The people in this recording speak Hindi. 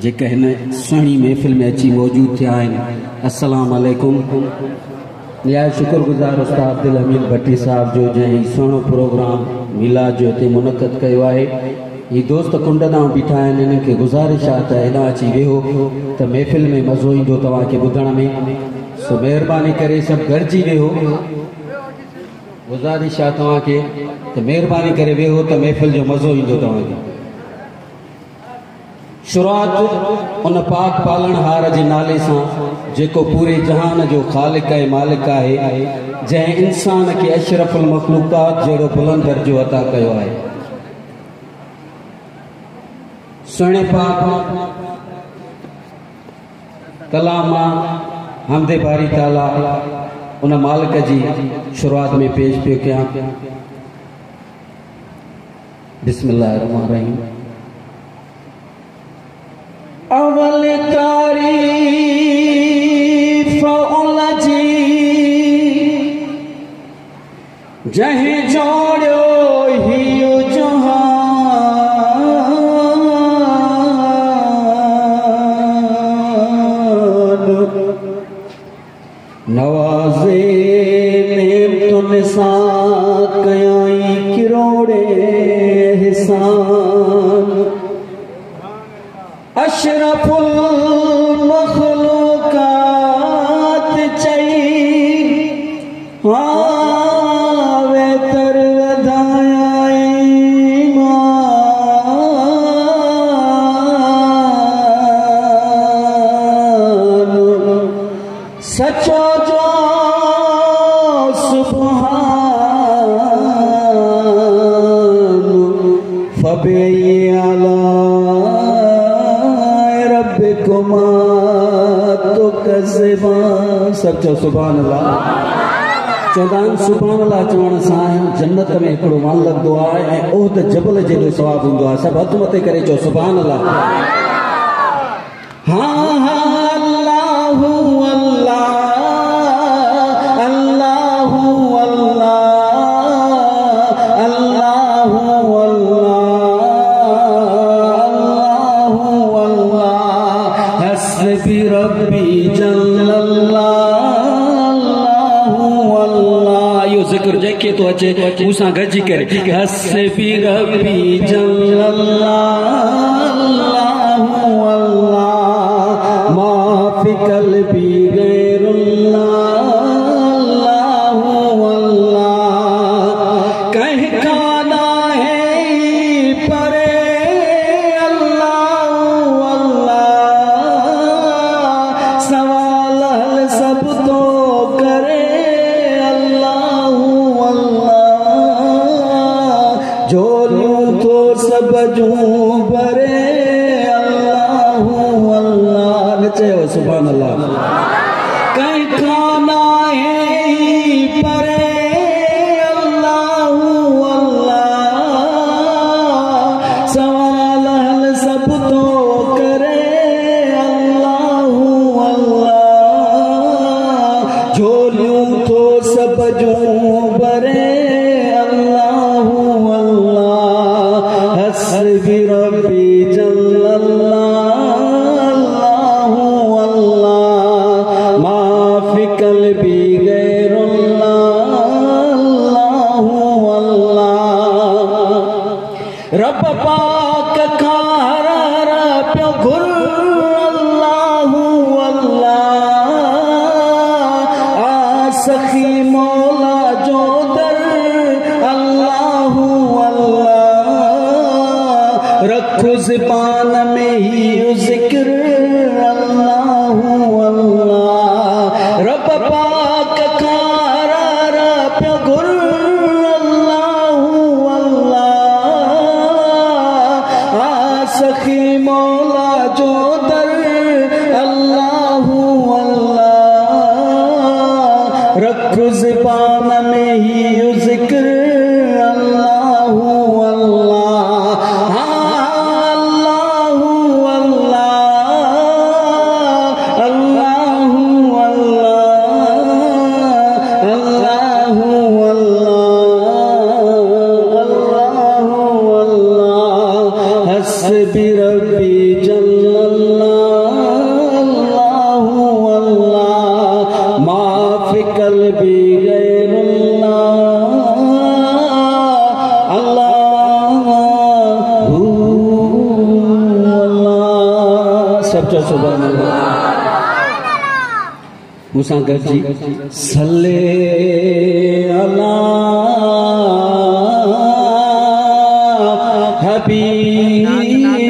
जेके हिन सुहिणी महफ़िल में अची मौजूद थिया आहिनि। अस्सलाम वालेकुम। निहायत शुक्रगुज़ार उस्ताद अब्दुल हमीद भट्टी साहब जो जंहिं सुहिणो प्रोग्राम मिलाद जो हिते मुनक़द कयो आहे। ही दोस्त कुंड तां बीठा आहिनि, हिननि खे गुज़ारिश आहे त हेॾां अची वेहो त महफ़िल में मज़ो ईंदो तव्हांखे ॿुधण में। सो महिरबानी करे सभु गॾिजी वेहो। गुज़ारिश आहे तव्हांखे त महिरबानी करे वेहो त महफ़िल जो मज़ो ईंदो तव्हांखे। शुरूआत उन पाक पालनहार जे नाले सां जेको पूरे जहान जो ख़ालिक ऐं मालिक आहे, जंहिं इंसान खे अशरफुल मखलूक़ात जहिड़ो बुलंद दर्जो अता कयो आहे। सुहिणे पाक कलाम हमदे बारी ताला उन मालिक जी शुरूआत में पेश पियो कयां। बिस्मिल्लाहिर रहमानिर रहीम। अवल तारीफ़ उनजी जंहिं जोड़ियो हियो जहान, नवाज़े नेमतुन सां कयाई किरोड़े हिसान, अशरफुल मखलूकात चई वे तर वधाया ईमान, सचो जो सुभान फबे आला तो सब चो सुभान अल्लाह। चौदान सुभान अल्लाह चवण सां जन्नत में हिकिड़ो मान लॻंदो आहे ऐं ओहद जबल जेॾो सवाबु हूंदो आहे। सभु हथ मथे करे चओ सुभान अल्लाह। हाँ हाँ अल्लाहु अल्लाह अल्लाहु अल्लाह अल्लाहु अल्लाह हस्बी रब्बी जल्लल्लाह अल्लाह। यो जिक्र जेके तो अचे मूंसां गॾिजी करे हस्बी रब्बी जल्लल्लाह अल्लाह मा फी क़ल्बी गैरुल्लाह अल्लाह। कहीं खाना है परे सब तो करे अल्लाहु अल्लाह, झोलियूं तो सब जूं भरे अल्लाहु अल्लाह। न चयो सुभान अल्लाह। कहीं खाना है परे अल्लाहु अल्लाह, सवाल हल सब तो करे अल्लाहु अल्लाह, झोलियूं तो सब जूं भरे अल्लाहु अल्लाह। हस्बी रब्बी जल्लल्लाह अल्लाहु अल्लाह मा फी क़ल्बी गैरुल्लाह अल्लाहु अल्लाह। रब पाक खार पियो घुर अल्लाहु अल्लाह, सखी मौला जो दर अल्लाहु अल्लाह, रखो ज़बान में ही जिक्र अल्लाहु अल्लाह। रब पाक खार पियो घुर अल्लाहु अल्लाह, सखी मौला जो दर अल्लाहु अल्लाह, रखो ज़बान में ही जिक्र अल्लाहु अल्लाह। अल्लाहु अल्लाह अल्लाहु अल्लाह अल्लाहु अल्लाह अल्लाहु अल्लाह हस्बी रब्बी जल्लल्लाहु अल्लाह मा फी क़ल्बी गैरुल्लाह अल्लाहु अल्लाह। सब चो सुभान अल्लाह। मूसा गॾिजी सल्ले अला हबीब